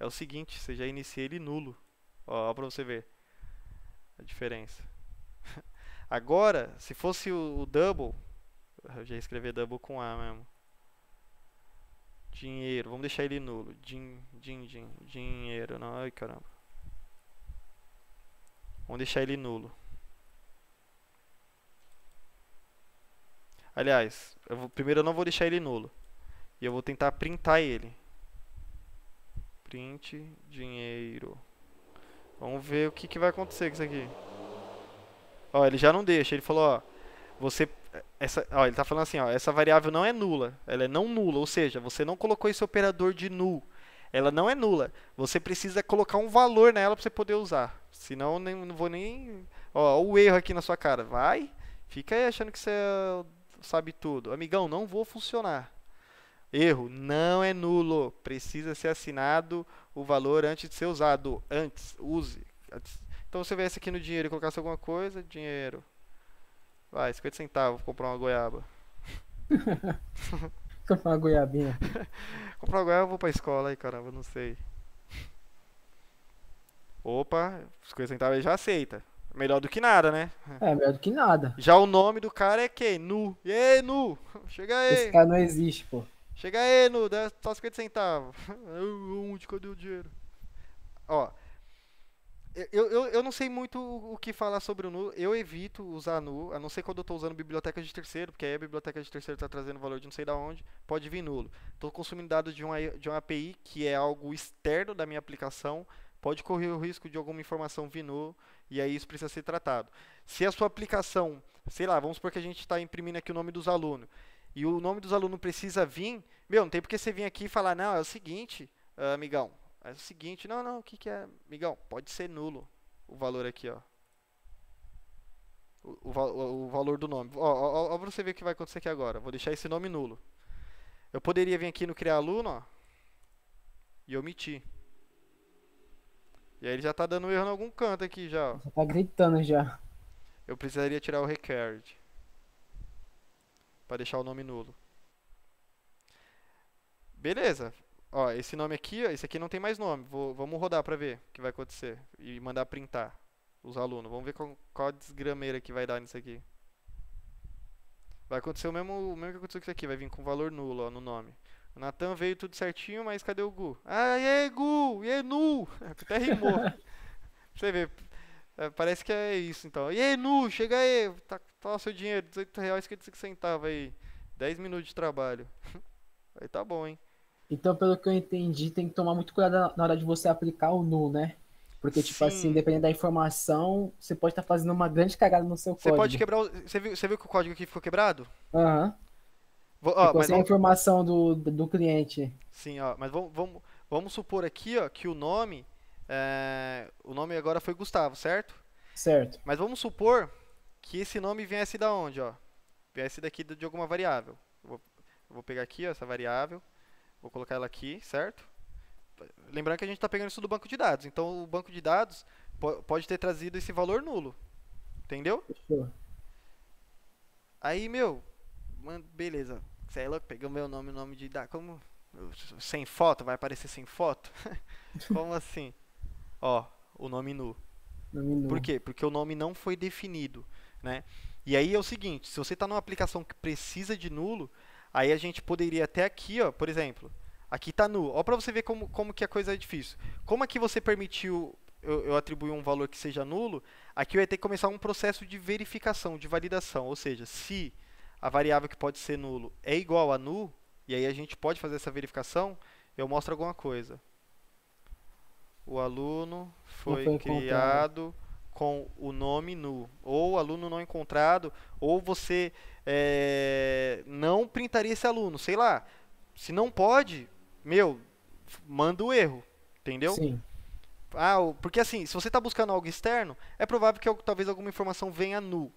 A: é o seguinte, você já inicia ele nulo. Ó pra você ver a diferença. Agora, se fosse o double, eu já ia escrever double com A mesmo. Dinheiro, vamos deixar ele nulo. Dinheiro, não, ai caramba. Vamos deixar ele nulo. Aliás, primeiro eu não vou deixar ele nulo. E eu vou tentar printar ele. Print, dinheiro. Vamos ver o que vai acontecer com isso aqui. Ó, ele já não deixa, ele falou, ó, ele tá falando assim, ó, essa variável não é nula, ela é não nula, ou seja, você não colocou esse operador de null, ela não é nula, você precisa colocar um valor nela para você poder usar, senão não vou nem, ó, o erro aqui na sua cara, fica aí achando que você sabe tudo, amigão, não vou funcionar, erro, não é nulo, precisa ser assinado o valor antes de ser usado, use, então você viesse aqui no dinheiro e colocasse alguma coisa, dinheiro. Vai, 50 centavos, vou comprar uma goiaba.
B: Comprar uma goiabinha.
A: Comprar uma goiaba, eu vou pra escola aí, caramba, não sei. Opa, 50 centavos ele já aceita. Melhor do que nada, né?
B: Melhor do que nada.
A: Já o nome do cara é quem? Nu. E aí, Nu? Chega aí.
B: Esse cara não existe, pô.
A: Chega aí, Nu, dá só 50 centavos. Onde? Cadê o dinheiro? Ó. Eu não sei muito o que falar sobre o nu, eu evito usar nu, a não ser quando eu estou usando biblioteca de terceiro, porque aí a biblioteca de terceiro está trazendo valor de não sei da onde, pode vir nulo. Estou consumindo dados de uma API, que é algo externo da minha aplicação, pode correr o risco de alguma informação vir nulo, e aí isso precisa ser tratado. Se a sua aplicação, sei lá, vamos supor que a gente está imprimindo aqui o nome dos alunos, e o nome dos alunos precisa vir, não tem porque você vir aqui e falar, não, é o seguinte, amigão, é o seguinte, não, o que é? Amigão, pode ser nulo o valor aqui, ó. O valor do nome. Ó, pra você ver o que vai acontecer aqui agora. Vou deixar esse nome nulo. Eu poderia vir aqui no criar aluno, ó, e omitir. E aí ele já tá dando erro em algum canto aqui já, ó.
B: Já tá gritando já.
A: Eu precisaria tirar o required para deixar o nome nulo. Beleza. Ó, esse nome aqui, ó, esse aqui não tem mais nome. Vamos rodar pra ver o que vai acontecer. E mandar printar os alunos. Vamos ver qual a desgrameira que vai dar nisso aqui. Vai acontecer o mesmo que aconteceu com isso aqui, vai vir com valor nulo, ó, no nome. O Natan veio tudo certinho, mas cadê o Gu? Ah, e aí, Gu? E aí, Nu? Até rimou. Pra você ver, parece que é isso, então. E aí, Nu, chega aí, tá o seu dinheiro, R$18,55 aí. 10 minutos de trabalho. Aí tá bom, hein?
B: Então, pelo que eu entendi, tem que tomar muito cuidado na hora de você aplicar o nu, né? Porque, tipo assim,
A: Sim.
B: dependendo da informação, você pode estar fazendo uma grande cagada no seu
A: Você pode
B: código.
A: quebrar você viu que o código aqui ficou quebrado?
B: Aham.
A: Ó,
B: Ficou
A: mas
B: sem a
A: vamos.
B: informação do cliente.
A: Sim, ó, mas vamos supor aqui, ó, que o nome. O nome agora foi Gustavo, certo?
B: Certo.
A: Mas vamos supor que esse nome viesse da onde, ó? Viesse daqui de alguma variável. Eu vou pegar aqui, ó, essa variável. Vou colocar ela aqui, certo? Lembrando que a gente está pegando isso do banco de dados. Então o banco de dados pode ter trazido esse valor nulo. Entendeu?
B: Fechou.
A: Aí, meu, mano, beleza. Você é louco? Pegou meu nome, o nome de dados. Como? Sem foto? Vai aparecer sem foto? Como assim? Ó, o nome nu.
B: Nome
A: Por
B: nu.
A: quê? Porque o nome não foi definido, né? E aí é o seguinte, se você está numa aplicação que precisa de nulo, aí a gente poderia até aqui, ó, por exemplo, aqui está nulo. Ó, para você ver como que a coisa é difícil. Como aqui você permitiu eu atribuir um valor que seja nulo, aqui eu ia ter que começar um processo de verificação, de validação. Ou seja, se a variável que pode ser nulo é igual a nu, e aí a gente pode fazer essa verificação, eu mostro alguma coisa. O aluno
B: Não
A: foi
B: foi encontrado.
A: criado com o nome nu, ou aluno não encontrado, ou você não printaria esse aluno, sei lá. Se não pode, meu, manda o erro, entendeu?
B: Sim.
A: Porque assim, se você está buscando algo externo, é provável que talvez alguma informação venha nu,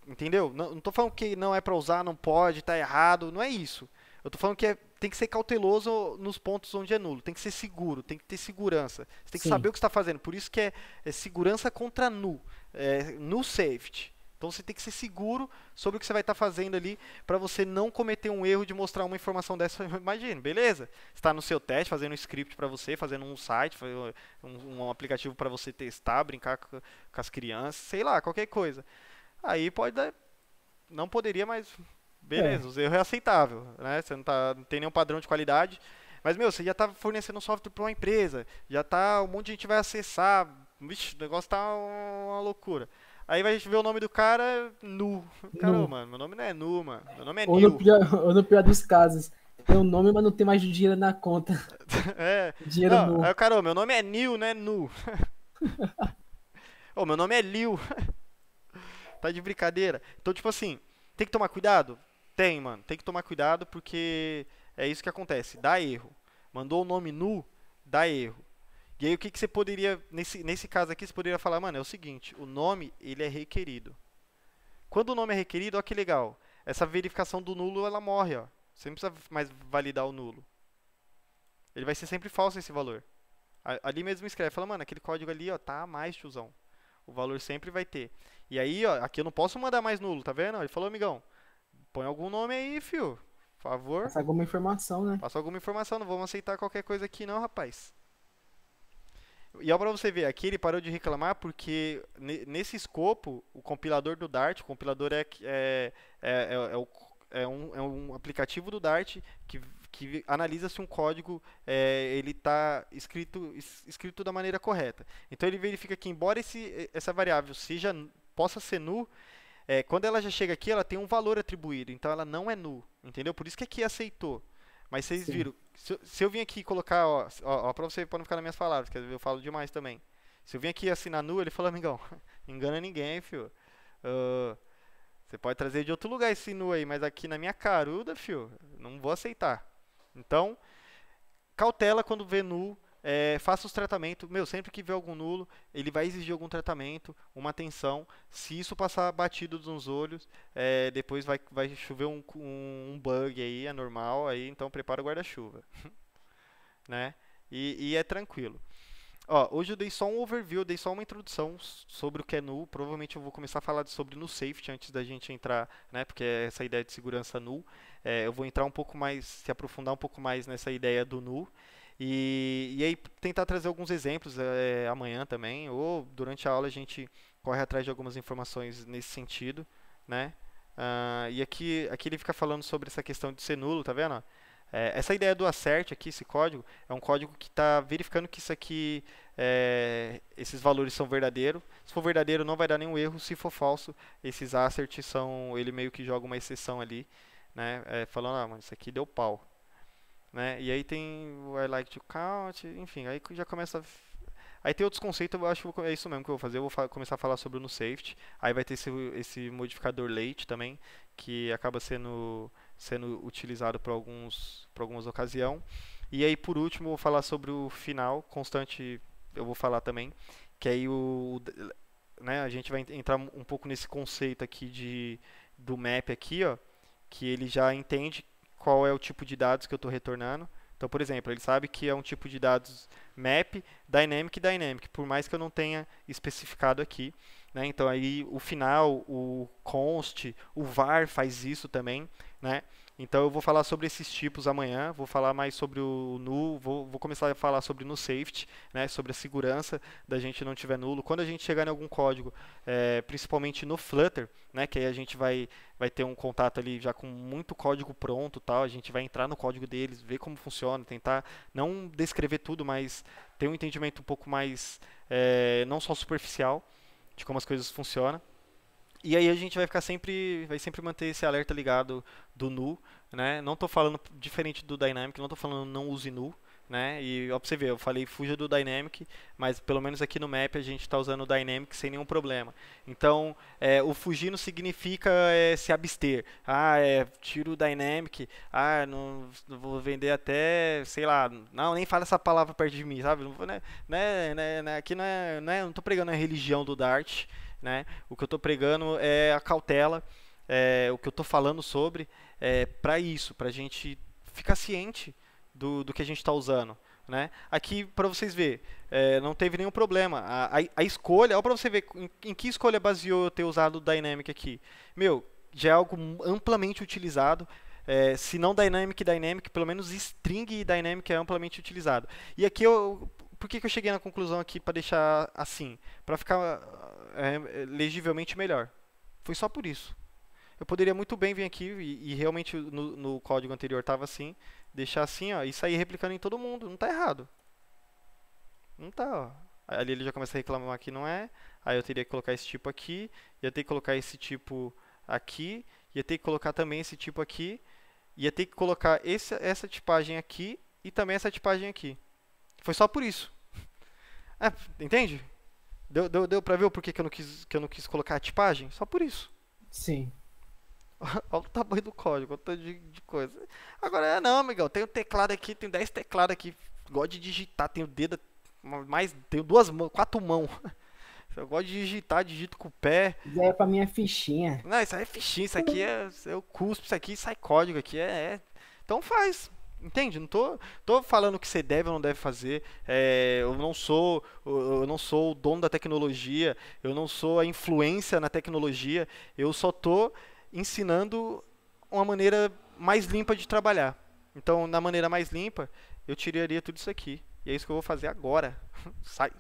A: entendeu? Não tô falando que não é para usar, não pode, tá errado, não é isso. Eu tô falando que tem que ser cauteloso nos pontos onde é nulo, tem que ser seguro, tem que ter segurança. Você tem que saber
B: Sim.
A: o que está fazendo, por isso que é segurança contra nu, nu safety. Então você tem que ser seguro sobre o que você vai estar fazendo ali para você não cometer um erro de mostrar uma informação dessa. Imagina, beleza? Está no seu teste, fazendo um script para você, fazendo um site, um aplicativo para você testar, brincar com as crianças, sei lá, qualquer coisa. Aí pode dar, não poderia, mas
B: É.
A: beleza, o erro é aceitável, né? Você não tem nenhum padrão de qualidade. Mas, meu, você já está fornecendo um software para uma empresa, já tá, um monte de gente vai acessar, vixe, o negócio tá uma loucura. Aí vai ver o nome do cara, Nu. Caramba,
B: Nu.
A: mano, meu nome não é Nu, mano, meu nome é
B: Ou no
A: Nil.
B: pior, ou no pior dos casos, tem o nome, mas não tem mais dinheiro na conta.
A: É,
B: Dinheiro
A: não,
B: nu.
A: aí o cara, meu nome é Nil, não é Nu. Ô, meu nome é Liu. Tá de brincadeira. Então, tipo assim, tem que tomar cuidado? Tem, mano. Tem que tomar cuidado porque é isso que acontece. Dá erro. Mandou o nome nu, dá erro. E aí o que, que você poderia, nesse caso aqui, você poderia falar, mano, é o seguinte, o nome, ele é requerido. Quando o nome é requerido, ó que legal. Essa verificação do nulo, ela morre, ó. Você não precisa mais validar o nulo. Ele vai ser sempre falso esse valor. Ali mesmo escreve, fala, mano, aquele código ali, ó, tá a mais, tiozão. O valor sempre vai ter. E aí, ó, aqui eu não posso mandar mais nulo, tá vendo? Ele falou, amigão, põe algum nome aí, fio. Por favor,
B: Passa alguma informação, né?
A: passa alguma informação, não vamos aceitar qualquer coisa aqui não, rapaz. E ó, pra você ver, aqui ele parou de reclamar porque nesse escopo, o compilador do Dart, o compilador é, o- é um aplicativo do Dart que analisa se um código ele está escrito da maneira correta. Então ele verifica que embora essa variável possa ser nu, quando ela já chega aqui, ela tem um valor atribuído, então ela não é nu, entendeu? Por isso que aqui aceitou. Mas vocês
B: Sim.
A: viram, se eu vim aqui colocar, ó, pra você pra não ficar nas minhas palavras, que às vezes eu falo demais também. Se eu vim aqui assinar nu, ele falou, amigão, engana ninguém, fio. Ah, você pode trazer de outro lugar esse nu aí, mas aqui na minha caruda, fio, não vou aceitar. Então, cautela quando vê nu, faça os tratamentos. Meu, sempre que vê algum nulo, ele vai exigir algum tratamento, uma atenção. Se isso passar batido nos olhos, depois vai chover um bug aí, é normal. Aí, então prepara o guarda-chuva, né? E é tranquilo. Ó, hoje eu dei só um overview, eu dei só uma introdução sobre o que é null. Provavelmente eu vou começar a falar sobre null safety antes da gente entrar, né? Porque é essa ideia de segurança null. Eu vou entrar um pouco mais, se aprofundar um pouco mais nessa ideia do null. E aí tentar trazer alguns exemplos amanhã também, ou durante a aula a gente corre atrás de algumas informações nesse sentido, né? E aqui ele fica falando sobre essa questão de ser nulo, tá vendo? Ó? Essa ideia do assert aqui, esse código, é um código que está verificando que isso aqui, esses valores são verdadeiros. Se for verdadeiro, não vai dar nenhum erro. Se for falso, esses assert ele meio que joga uma exceção ali, né? Falando, mano, isso aqui deu pau, né? E aí tem o I like to count, enfim, aí já começa. Aí tem outros conceitos, eu acho que é isso mesmo que eu vou fazer. Eu vou começar a falar sobre o no safety. Aí vai ter esse modificador late também, que acaba sendo utilizado para algumas ocasiões. E aí, por último, eu vou falar sobre o final, constante, eu vou falar também, que aí né, a gente vai entrar um pouco nesse conceito aqui do map aqui, ó, que ele já entende qual é o tipo de dados que eu estou retornando. Então, por exemplo, ele sabe que é um tipo de dados map, dynamic, por mais que eu não tenha especificado aqui, né? Então, aí o final, o const, o var faz isso também, né? Então, eu vou falar sobre esses tipos amanhã, vou falar mais sobre o null, vou começar a falar sobre no safety, né? Sobre a segurança da gente não tiver nulo. Quando a gente chegar em algum código, principalmente no Flutter, né? Que aí a gente vai ter um contato ali já com muito código pronto, tal. A gente vai entrar no código deles, ver como funciona, tentar não descrever tudo, mas ter um entendimento um pouco mais, não só superficial, de como as coisas funcionam. E aí a gente vai sempre manter esse alerta ligado do null, né? Não estou falando diferente do dynamic, não estou falando não use null, né? E ó, pra você ver, eu falei fuja do dynamic, mas pelo menos aqui no map a gente está usando o dynamic sem nenhum problema. Então, o fugir não significa se abster. Tiro o dynamic, não vou vender até, sei lá, não, nem fala essa palavra perto de mim, sabe? Não vou, aqui não estou pregando a religião do Dart, né? O que eu estou pregando é a cautela, o que eu estou falando sobre para isso, para a gente ficar ciente do que a gente está usando, né? Aqui para vocês verem, não teve nenhum problema. A escolha, olha para você ver em que escolha baseou eu ter usado o Dynamic aqui. Meu, já é algo amplamente utilizado. Se não Dynamic, pelo menos String e Dynamic é amplamente utilizado. E aqui por que eu cheguei na conclusão aqui para deixar assim? Para ficar legivelmente melhor. Foi só por isso. Eu poderia muito bem vir aqui e realmente no código anterior estava assim, deixar assim, ó, e sair replicando em todo mundo. Não está errado. Não está, ó. Ali ele já começa a reclamar que não é. Aí eu teria que colocar esse tipo aqui, ia ter que colocar esse tipo aqui, ia ter que colocar também esse tipo aqui, ia ter que colocar essa tipagem aqui e também essa tipagem aqui. Foi só por isso. Entende? Deu pra ver o porquê que eu não quis colocar a tipagem? Só por isso.
B: Sim.
A: Olha o tamanho do código, o tanto de coisa. Agora, não, amigão, tenho teclado aqui, tenho 10 teclados aqui. Gosto de digitar, tenho dedo, tenho 4 mãos. Eu gosto de digitar, digito com o pé.
B: Isso aí é pra minha fichinha.
A: Não, isso aí é fichinha, isso aqui eu cuspo, isso aqui sai código aqui, Então faz. Entende? Não tô falando que você deve ou não deve fazer. Eu não sou o dono da tecnologia. Eu não sou a influência na tecnologia. Eu só tô ensinando uma maneira mais limpa de trabalhar. Então, na maneira mais limpa, eu tiraria tudo isso aqui. E é isso que eu vou fazer agora. Sai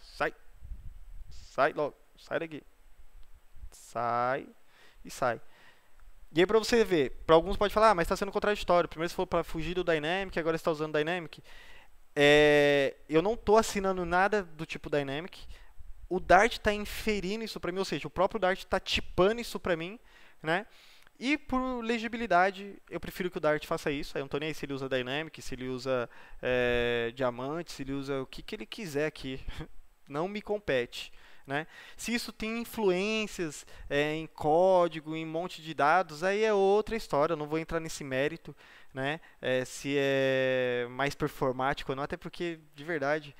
A: logo. Sai daqui. Sai e sai. E aí pra você ver, para alguns pode falar, mas está sendo contraditório. Primeiro você falou para fugir do Dynamic, agora você está usando Dynamic. Eu não estou assinando nada do tipo Dynamic. O Dart está inferindo isso para mim, ou seja, o próprio Dart está tipando isso para mim, né? E por legibilidade, eu prefiro que o Dart faça isso. Aí eu não estou nem aí se ele usa Dynamic, se ele usa diamante, se ele usa o que ele quiser aqui. Não me compete. Né? Se isso tem influências em código, em um monte de dados, aí é outra história, eu não vou entrar nesse mérito, né? Se é mais performático ou não, até porque, de verdade,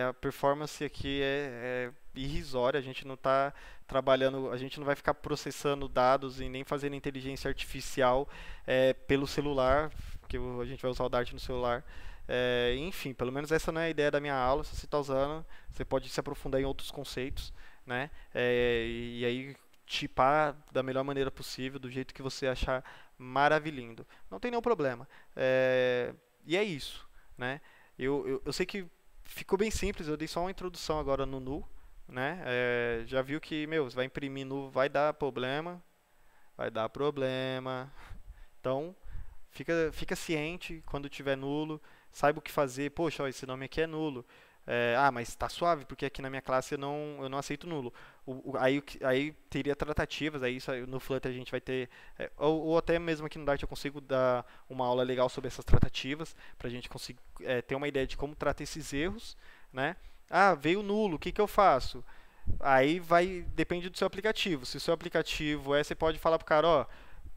A: a performance aqui é irrisória, a gente não está trabalhando, a gente não vai ficar processando dados e nem fazendo inteligência artificial pelo celular, porque a gente vai usar o Dart no celular. Enfim, pelo menos essa não é a ideia da minha aula. Se você está usando, você pode se aprofundar em outros conceitos, né? E aí tipar da melhor maneira possível, do jeito que você achar maravilhoso. Não tem nenhum problema. E é isso, né? Eu sei que ficou bem simples, eu dei só uma introdução agora no null, né? Já viu que, você vai imprimir null, vai dar problema. vai dar problema. Então, fica ciente quando tiver nulo, saiba o que fazer. Poxa, ó, esse nome aqui é nulo. Mas tá suave, porque aqui na minha classe eu não aceito nulo. Aí teria tratativas, aí no Flutter a gente vai ter, ou até mesmo aqui no Dart eu consigo dar uma aula legal sobre essas tratativas, pra gente conseguir ter uma ideia de como trata esses erros, né? Veio nulo, o que eu faço? Aí depende do seu aplicativo. Se o seu aplicativo você pode falar pro cara, ó,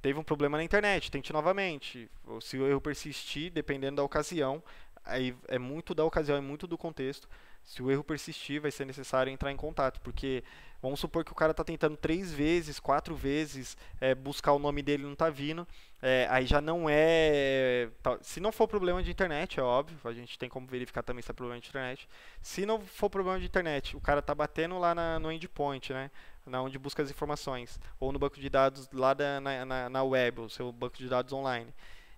A: teve um problema na internet, tente novamente. Ou se o erro persistir, dependendo da ocasião, aí é muito da ocasião, é muito do contexto. Se o erro persistir, vai ser necessário entrar em contato, porque vamos supor que o cara está tentando 3 vezes, 4 vezes buscar o nome dele e não está vindo, aí já não é... Se não for problema de internet, é óbvio, a gente tem como verificar também se é problema de internet. Se não for problema de internet, o cara está batendo lá no endpoint, né? Na onde busca as informações, ou no banco de dados lá na web, o seu banco de dados online.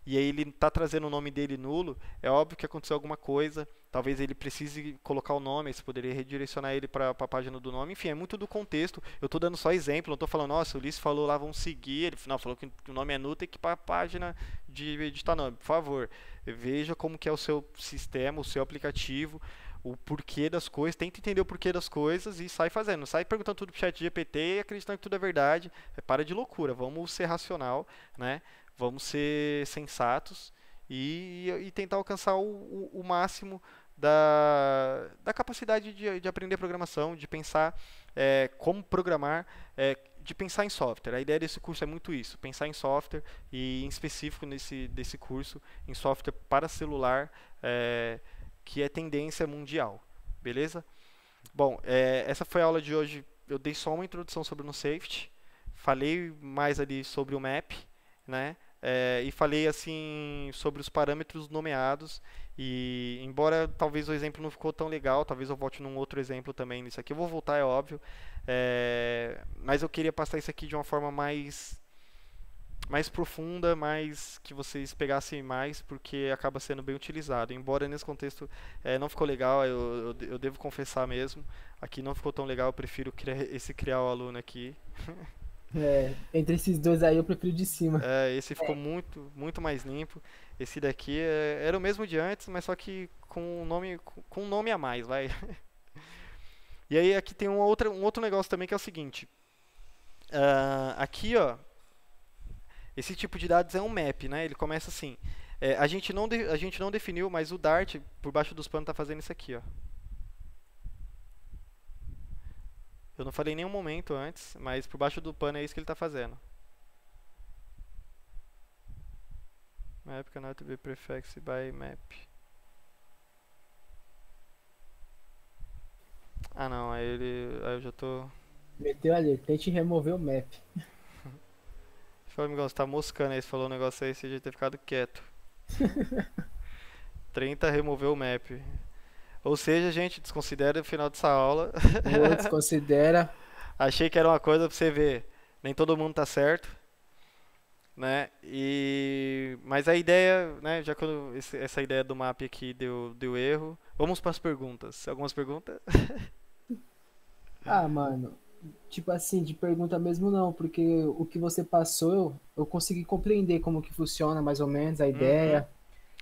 A: E aí ele está trazendo o nome dele nulo, é óbvio que aconteceu alguma coisa, talvez ele precise colocar o nome, você poderia redirecionar ele para a página do nome, enfim, é muito do contexto, eu estou dando só exemplo, não estou falando, nossa, o Ulisses falou lá, vamos seguir, ele não, falou que o nome é nulo, tem que ir para a página de editar nome, por favor, veja como que é o seu sistema, o seu aplicativo, o porquê das coisas, tenta entender o porquê das coisas e sai fazendo, sai perguntando tudo pro chat GPT e acreditando que tudo é verdade, para de loucura, vamos ser racional, né? Vamos ser sensatos e tentar alcançar o máximo da capacidade de aprender programação, de pensar como programar, de pensar em software. A ideia desse curso é muito isso, pensar em software e em específico desse curso, em software para celular, que é tendência mundial. Beleza? Bom, essa foi a aula de hoje. Eu dei só uma introdução sobre o NoSafety, falei mais ali sobre o map, né? E falei assim sobre os parâmetros nomeados e embora talvez o exemplo não ficou tão legal, talvez eu volte num outro exemplo também nisso aqui, eu vou voltar, é óbvio, mas eu queria passar isso aqui de uma forma mais profunda, mais que vocês pegassem mais, porque acaba sendo bem utilizado, embora nesse contexto não ficou legal, eu devo confessar mesmo, aqui não ficou tão legal, eu prefiro criar o aluno aqui.
B: Entre esses dois aí eu prefiro de cima.
A: Esse ficou muito, muito mais limpo. Esse daqui era o mesmo de antes, mas só que com um nome a mais, vai. E aí aqui tem um outro negócio também que é o seguinte. Aqui, ó, esse tipo de dados é um map, né? Ele começa assim. A gente não definiu, mas o Dart, por baixo dos panos, está fazendo isso aqui, ó. Eu não falei em nenhum momento antes, mas por baixo do pano é isso que ele está fazendo. Map cannot be prefixed by map. Não, aí eu já tô...
B: Meteu ali, tente remover o map.
A: Falei, amigão, você tá moscando aí, você falou um negócio aí, você já ter ficado quieto. 30 removeu o map. Ou seja, gente, desconsidera o final dessa aula.
B: Desconsidera.
A: Achei que era uma coisa pra você ver. Nem todo mundo tá certo, né? Mas a ideia, né? Já que essa ideia do map aqui deu erro, vamos para as perguntas. Algumas perguntas?
B: Mano, tipo assim, de pergunta mesmo não, porque o que você passou, eu consegui compreender como que funciona mais ou menos a ideia.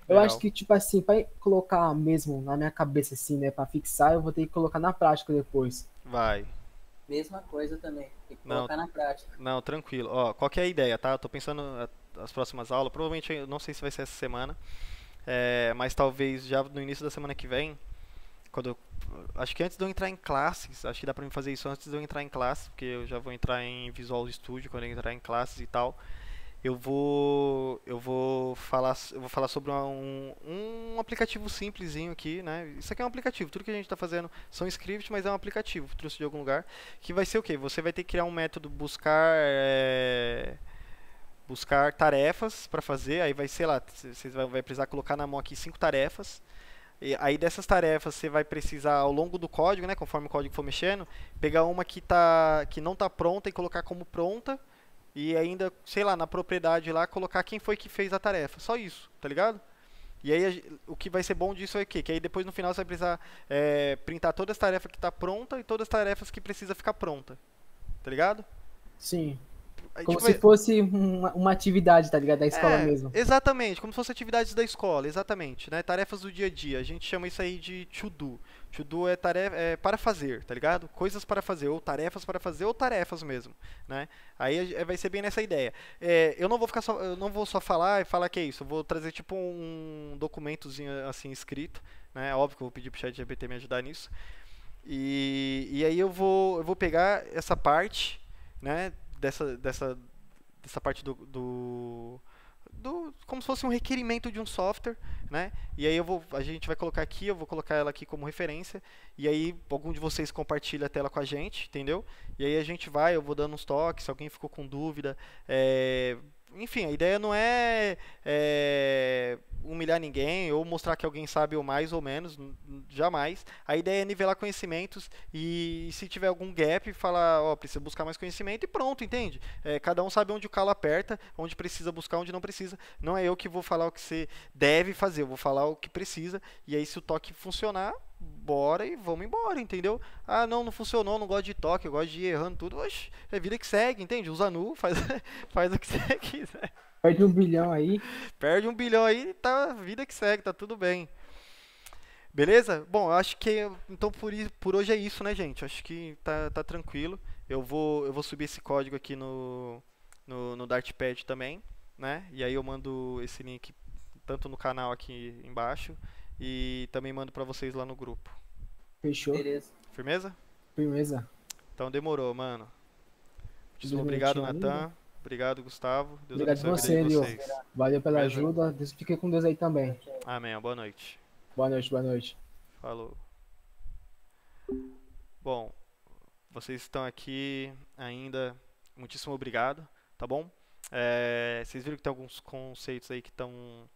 B: Eu
A: Legal.
B: acho que, tipo assim, pra colocar mesmo na minha cabeça, assim, né, pra fixar, eu vou ter que colocar na prática depois.
A: Vai.
C: Mesma coisa também. Tem que colocar na prática.
A: Não, tranquilo. Ó, qual que é a ideia, tá? Eu tô pensando as próximas aulas, provavelmente, eu não sei se vai ser essa semana, mas talvez já no início da semana que vem, acho que antes de eu entrar em classes, acho que dá pra mim fazer isso antes de eu entrar em classes, porque eu já vou entrar em Visual Studio quando eu entrar em classes e tal. Eu vou falar sobre um aplicativo simplesinho aqui, né? Isso aqui é um aplicativo, tudo que a gente está fazendo são scripts, mas é um aplicativo, trouxe de algum lugar, que vai ser o quê? Você vai ter que criar um método buscar tarefas para fazer, aí vai ser lá, você vai precisar colocar na mão aqui 5 tarefas, e aí dessas tarefas você vai precisar ao longo do código, né, conforme o código for mexendo, pegar uma que não está pronta e colocar como pronta, e ainda, sei lá, na propriedade lá, colocar quem foi que fez a tarefa. Só isso, tá ligado? E aí, o que vai ser bom disso é o quê? Que aí depois no final você vai precisar printar todas as tarefas que tá pronta e todas as tarefas que precisa ficar pronta. Tá ligado?
B: Sim. Como
A: tipo,
B: se fosse uma atividade, tá ligado? Da escola mesmo.
A: exatamente, como se fosse atividades da escola, exatamente, né? Tarefas do dia a dia. A gente chama isso aí de to do. To do é tarefa para fazer, tá ligado? Coisas para fazer, ou tarefas para fazer, ou tarefas mesmo, né? Aí vai ser bem nessa ideia. Eu não vou ficar só, eu não vou só falar e falar que é isso. Eu vou trazer tipo um documentozinho assim escrito, né? Óbvio que eu vou pedir pro ChatGPT me ajudar nisso. E aí eu vou pegar essa parte, né? Dessa parte como se fosse um requerimento de um software, né? E aí a gente vai colocar aqui, eu vou colocar ela aqui como referência, e aí algum de vocês compartilha a tela com a gente, entendeu? E aí a gente eu vou dando uns toques, se alguém ficou com dúvida, enfim, a ideia não é humilhar ninguém ou mostrar que alguém sabe ou mais ou menos, jamais. A ideia é nivelar conhecimentos e se tiver algum gap, falar, ó, precisa buscar mais conhecimento e pronto, entende? Cada um sabe onde o calo aperta, onde precisa buscar, onde não precisa. Não é eu que vou falar o que você deve fazer, eu vou falar o que precisa e aí se o toque funcionar, bora e vamos embora, entendeu? Ah, não funcionou, não gosto de toque, eu gosto de ir errando tudo. Oxe, é vida que segue, entende? Usa nu, faz o que você quiser.
B: Perde 1 bilhão aí.
A: Perde 1 bilhão aí, tá, vida que segue, tá tudo bem. Beleza? Bom, eu acho que então por hoje é isso, né, gente? Acho que tá tranquilo. Eu vou subir esse código aqui no Dartpad também, né? E aí eu mando esse link tanto no canal aqui embaixo e também mando pra vocês lá no grupo.
B: Fechou.
C: Beleza.
A: Firmeza?
B: Firmeza.
A: Então demorou, mano.
B: Tudo
A: Obrigado,
B: bonitinho
A: Natan.
B: ainda.
A: Obrigado, Gustavo. Deus
B: Obrigado
A: abençoe a vida
B: você,
A: de
B: Lio.
A: vocês.
B: Valeu pela
A: Beleza?
B: ajuda. Deus fique com Deus aí também.
A: Amém. Boa noite.
B: Boa noite, boa noite.
A: Falou. Bom, vocês estão aqui ainda. Muitíssimo obrigado, tá bom? Vocês viram que tem alguns conceitos aí que estão.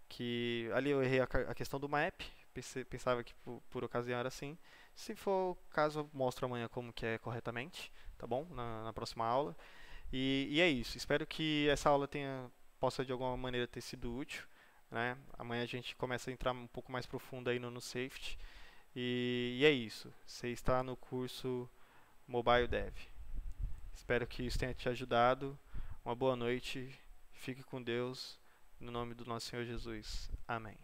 A: Que ali eu errei a questão do map. Pensava que por ocasião era assim. Se for o caso, eu mostro amanhã como que é corretamente, tá bom? Na próxima aula. E é isso. Espero que essa aula possa de alguma maneira ter sido útil, né? Amanhã a gente começa a entrar um pouco mais profundo aí no safety. E é isso. Você está no curso Mobile Dev. Espero que isso tenha te ajudado. Uma boa noite. Fique com Deus. No nome do nosso Senhor Jesus. Amém.